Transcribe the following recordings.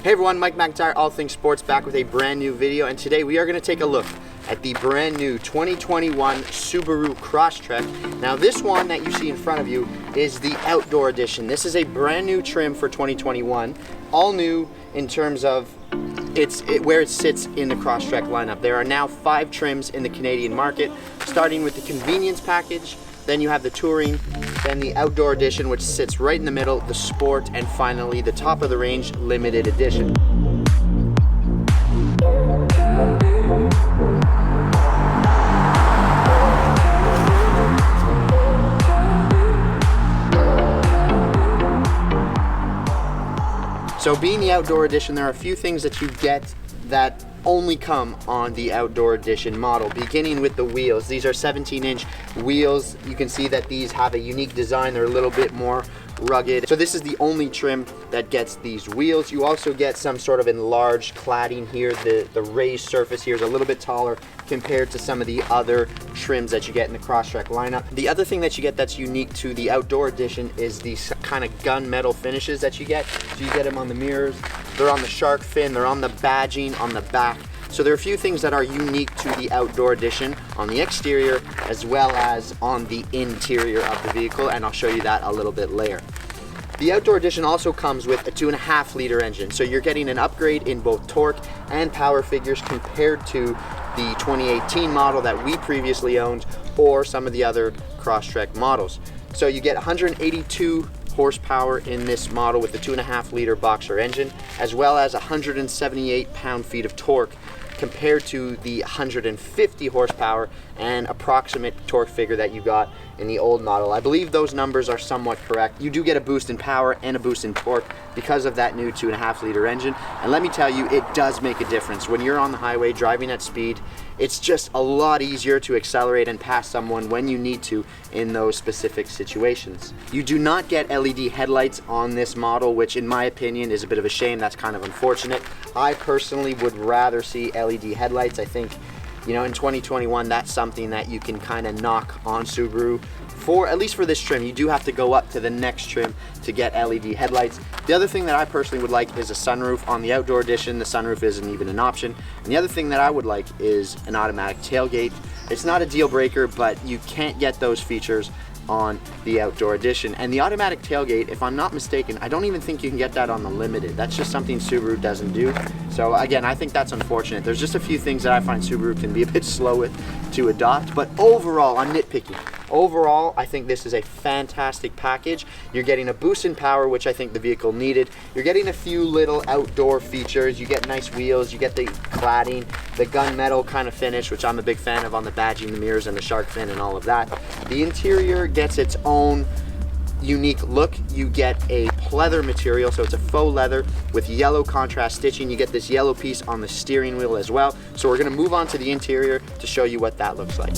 Hey everyone, Mike McIntyre, All Things Sports, back with a brand new video, and today we are going to take a look at the brand new 2021 Subaru Crosstrek. Now this one that you see in front of you is the Outdoor Edition. This is a brand new trim for 2021, all new in terms of where it sits in the Crosstrek lineup. There are now 5 trims in the Canadian market, starting with the convenience package, then you have the touring, then the Outdoor Edition, which sits right in the middle, the Sport, and finally the top of the range Limited Edition. So being the Outdoor Edition, there are a few things that you get that only come on the Outdoor Edition model, beginning with the wheels. These are 17-inch wheels. You can see that these have a unique design. They're a little bit more rugged. So this is the only trim that gets these wheels. You also get some sort of enlarged cladding here. The raised surface here is a little bit taller compared to some of the other trims that you get in the Crosstrek lineup. The other thing that you get that's unique to the Outdoor Edition is these kind of gunmetal finishes that you get. So you get them on the mirrors, they're on the shark fin, they're on the badging on the back. So there are a few things that are unique to the Outdoor Edition on the exterior as well as on the interior of the vehicle, and I'll show you that a little bit later. The Outdoor Edition also comes with a 2.5 liter engine, so you're getting an upgrade in both torque and power figures compared to the 2018 model that we previously owned or some of the other Crosstrek models. So you get 182 horsepower in this model with the 2.5 liter boxer engine, as well as 178 pound-feet of torque compared to the 150 horsepower and approximate torque figure that you got in the old model. I believe those numbers are somewhat correct. You do get a boost in power and a boost in torque because of that new 2.5 liter engine, and let me tell you, it does make a difference. When you're on the highway driving at speed, it's just a lot easier to accelerate and pass someone when you need to in those specific situations. You do not get LED headlights on this model, which in my opinion is a bit of a shame. That's kind of unfortunate. I personally would rather see LED headlights. I think, you know, in 2021, that's something that you can kind of knock on Subaru for, at least for this trim. You do have to go up to the next trim to get LED headlights. The other thing that I personally would like is a sunroof. On the Outdoor Edition, the sunroof isn't even an option. And the other thing that I would like is an automatic tailgate. It's not a deal breaker, but you can't get those features on the Outdoor Edition. And the automatic tailgate, if I'm not mistaken, I don't even think you can get that on the Limited. That's just something Subaru doesn't do. So again, I think that's unfortunate. There's just a few things that I find Subaru can be a bit slow with to adopt, but overall, I'm nitpicky. Overall, I think this is a fantastic package. You're getting a boost in power, which I think the vehicle needed. You're getting a few little outdoor features. You get nice wheels, you get the cladding, the gunmetal kind of finish, which I'm a big fan of on the badging, the mirrors, and the shark fin and all of that. The interior gets its own unique look. You get a pleather material, so it's a faux leather with yellow contrast stitching. You get this yellow piece on the steering wheel as well. So we're gonna move on to the interior to show you what that looks like.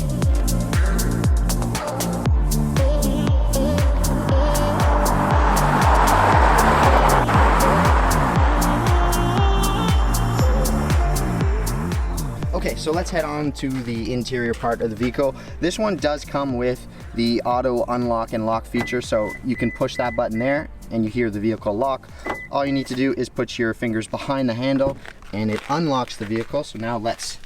Okay, so let's head on to the interior part of the vehicle. This one does come with the auto unlock and lock feature, so you can push that button there and you hear the vehicle lock. All you need to do is put your fingers behind the handle and it unlocks the vehicle. So now let's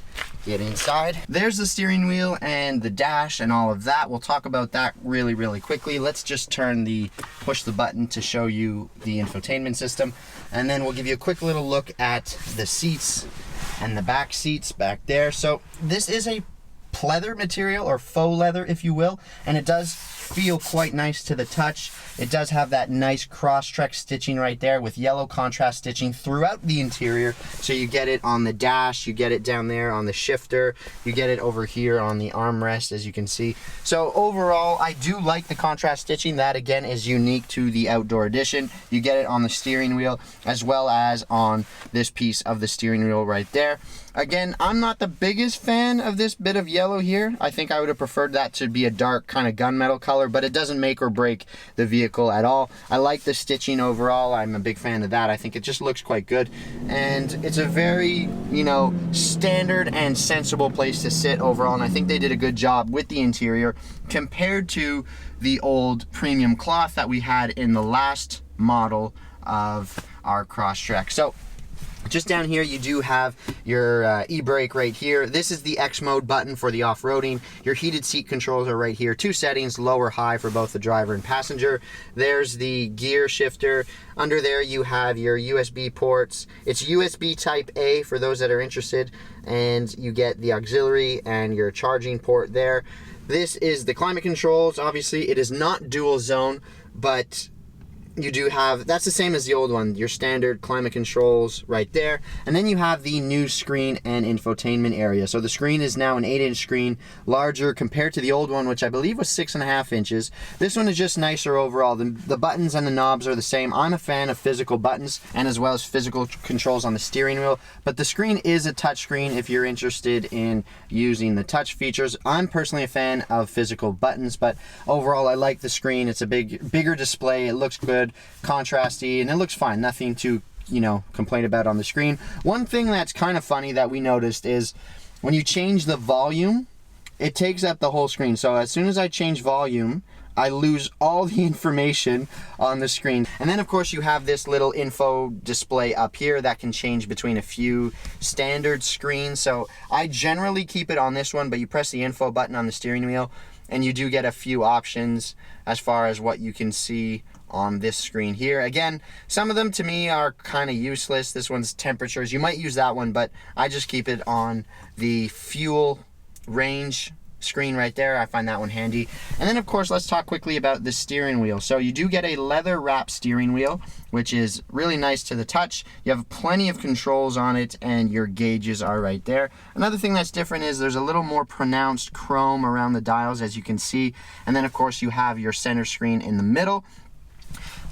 get inside. There's the steering wheel and the dash and all of that. We'll talk about that really quickly. Let's just push the button to show you the infotainment system, and then we'll give you a quick little look at the seats and the back seats back there. So this is a pleather material, or faux leather if you will, and it does feel quite nice to the touch. It does have that nice Crosstrek stitching right there with yellow contrast stitching throughout the interior. So you get it on the dash, you get it down there on the shifter, you get it over here on the armrest, as you can see. So overall, I do like the contrast stitching. That again is unique to the Outdoor Edition. You get it on the steering wheel as well as on this piece of the steering wheel right there. Again, I'm not the biggest fan of this bit of yellow here. I think I would have preferred that to be a dark kind of gunmetal color, but it doesn't make or break the vehicle at all. I like the stitching overall. I'm a big fan of that. I think it just looks quite good. And it's a very, you know, standard and sensible place to sit overall. And I think they did a good job with the interior compared to the old premium cloth that we had in the last model of our Crosstrek. So Just down here, you do have your e-brake right here. This is the X mode button for the off-roading. Your heated seat controls are right here. 2 settings, low or high for both the driver and passenger. There's the gear shifter. Under there, you have your USB ports. It's USB type A for those that are interested, and you get the auxiliary and your charging port there. This is the climate controls. Obviously, it is not dual zone, but you do have, that's the same as the old one, your standard climate controls right there. And then you have the new screen and infotainment area. So the screen is now an 8-inch screen, larger compared to the old one, which I believe was 6.5 inches. This one is just nicer overall. The buttons and the knobs are the same. I'm a fan of physical buttons and as well as physical controls on the steering wheel, but the screen is a touch screen if you're interested in using the touch features. I'm personally a fan of physical buttons, but overall I like the screen. It's a bigger display. It looks good, contrasty, and it looks fine. Nothing to, you know, complain about on the screen. One thing that's kind of funny that we noticed is when you change the volume, it takes up the whole screen. So as soon as I change volume, I lose all the information on the screen. And then of course you have this little info display up here that can change between a few standard screens. So I generally keep it on this one, but you press the info button on the steering wheel and you do get a few options as far as what you can see on this screen here. Again, some of them to me are kind of useless. This one's temperatures. You might use that one, but I just keep it on the fuel range screen right there. I find that one handy. And then of course, let's talk quickly about the steering wheel. So you do get a leather wrap steering wheel, which is really nice to the touch. You have plenty of controls on it and your gauges are right there. Another thing that's different is there's a little more pronounced chrome around the dials, as you can see. And then of course you have your center screen in the middle.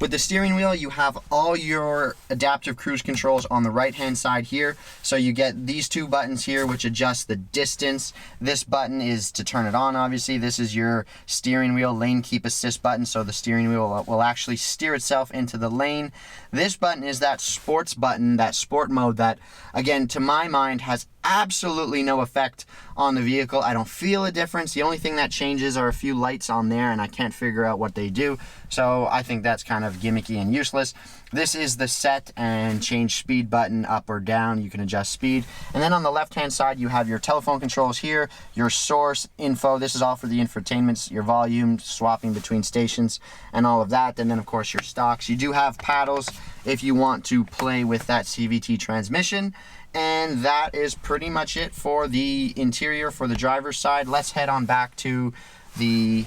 With the steering wheel, you have all your adaptive cruise controls on the right-hand side here. So you get these 2 buttons here, which adjust the distance. This button is to turn it on, obviously. This is your steering wheel lane keep assist button, so the steering wheel will actually steer itself into the lane. This button is that sports button, that sport mode that, again, to my mind, has absolutely no effect on the vehicle. I don't feel a difference. The only thing that changes are a few lights on there, and I can't figure out what they do. So I think that's kind of gimmicky and useless. This is the set and change speed button, up or down. You can adjust speed. And then on the left-hand side, you have your telephone controls here, your source info. This is all for the infotainments, your volume, swapping between stations, and all of that. And then, of course, your stocks. You do have paddles if you want to play with that CVT transmission. And that is pretty much it for the interior for the driver's side. Let's head on back to the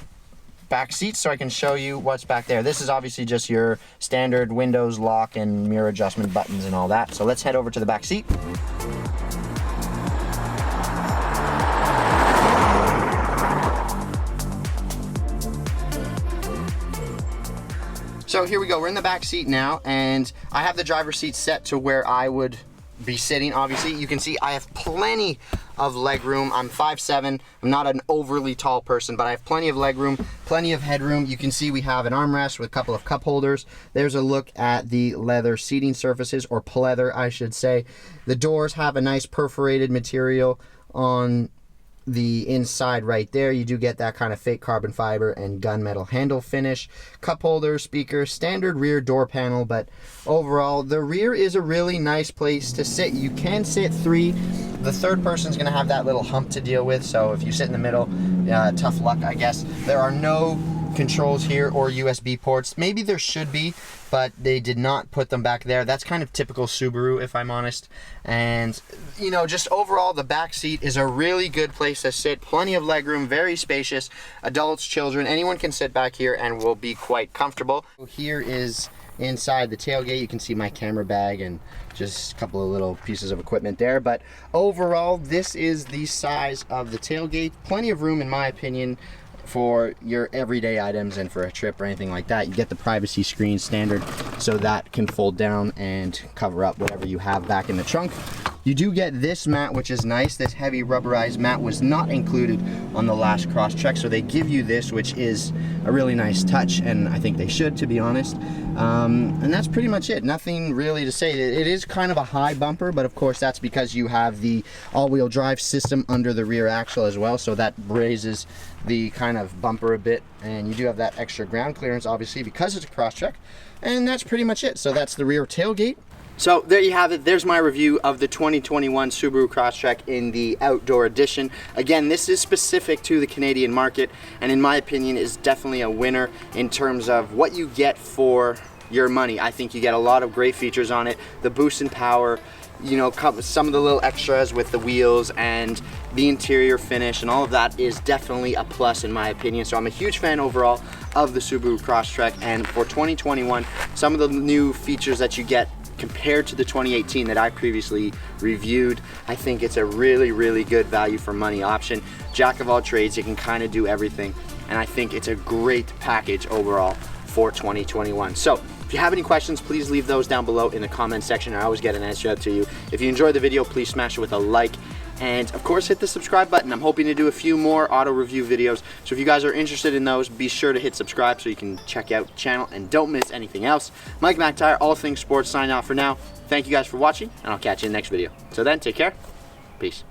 back seat so I can show you what's back there. This is obviously just your standard windows lock and mirror adjustment buttons and all that. So let's head over to the back seat. So here we go, we're in the back seat now, and I have the driver's seat set to where I would be sitting. Obviously, you can see I have plenty of leg room. I'm 5'7", I'm not an overly tall person, but I have plenty of leg room, plenty of headroom. You can see we have an armrest with a couple of cup holders. There's a look at the leather seating surfaces, or pleather, I should say. The doors have a nice perforated material on the inside right there. You do get that kind of fake carbon fiber and gunmetal handle finish. Cup holder, speaker, standard rear door panel, but overall the rear is a really nice place to sit. You can sit 3. The third person's gonna have that little hump to deal with, so if you sit in the middle, tough luck, I guess. There are no controls here or USB ports. Maybe there should be, but they did not put them back there. That's kind of typical Subaru, if I'm honest. And you know, just overall, the back seat is a really good place to sit. Plenty of legroom, very spacious. Adults, children, anyone can sit back here and will be quite comfortable. Here is inside the tailgate. You can see my camera bag and just a couple of little pieces of equipment there. But overall, this is the size of the tailgate. Plenty of room, in my opinion, for your everyday items and for a trip or anything like that. You get the privacy screen standard, so that can fold down and cover up whatever you have back in the trunk. You do get this mat, which is nice. This heavy rubberized mat was not included on the last Crosstrek, so they give you this, which is a really nice touch, and I think they should, to be honest. And that's pretty much it. Nothing really to say. It is kind of a high bumper, but of course that's because you have the all-wheel drive system under the rear axle as well, so that raises the kind of bumper a bit, and you do have that extra ground clearance, obviously, because it's a Crosstrek. And that's pretty much it. So that's the rear tailgate. So there you have it. There's my review of the 2021 Subaru Crosstrek in the outdoor edition. Again, this is specific to the Canadian market, and in my opinion is definitely a winner in terms of what you get for your money. I think you get a lot of great features on it. The boost in power, you know, some of the little extras with the wheels and the interior finish and all of that is definitely a plus in my opinion. So I'm a huge fan overall of the Subaru Crosstrek, and for 2021, some of the new features that you get compared to the 2018 that I previously reviewed, I think it's a really, really good value for money option. Jack of all trades, you can kind of do everything, and I think it's a great package overall for 2021. So if you have any questions, please leave those down below in the comment section. I always get an answer out to you. If you enjoyed the video, please smash it with a like, and of course hit the subscribe button. I'm hoping to do a few more auto review videos, so if you guys are interested in those, be sure to hit subscribe so you can check out the channel and don't miss anything else. Mike McIntyre, All Things Sports, signing out for now. Thank you guys for watching, and I'll catch you in the next video. So then, take care. Peace.